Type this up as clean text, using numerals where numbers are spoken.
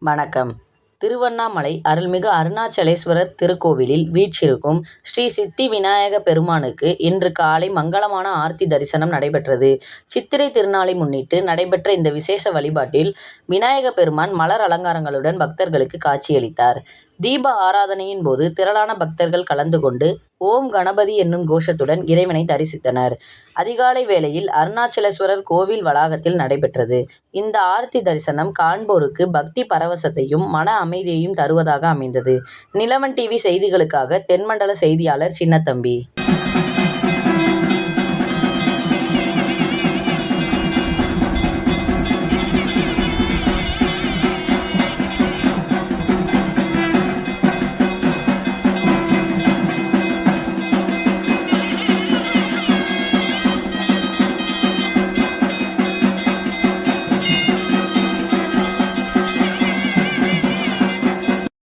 வணக்கம். திருவண்ணாமலை அருள்மிகு அருணாசலேஸ்வரர் திருக்கோவிலில் வீற்றிருக்கும் ஸ்ரீ சித்தி விநாயக பெருமானுக்கு இன்று காலை மங்களமான ஆர்த்தி தரிசனம் நடைபெற்றது. சித்திரை திருநாளை முன்னிட்டு நடைபெற்ற இந்த விசேஷ வழிபாட்டில் விநாயக பெருமான் மலர் அலங்காரங்களுடன் பக்தர்களுக்கு காட்சியளித்தார். தீப ஆராதனையின் போது திரளான பக்தர்கள் கலந்து கொண்டு ஓம் கணபதி என்னும் கோஷத்துடன் இறைவனை தரிசித்தனர். அதிகாலை வேளையில் அருணாசலேஸ்வரர் கோவில் வளாகத்தில் நடைபெற்றது. இந்த ஆர்த்தி தரிசனம் காண்போருக்கு பக்தி பரவசத்தையும் மன அமைதியையும் தருவதாக அமைந்தது. நிலவன் டிவி செய்திகளுக்காக தென்மண்டல செய்தியாளர் சின்னத்தம்பி.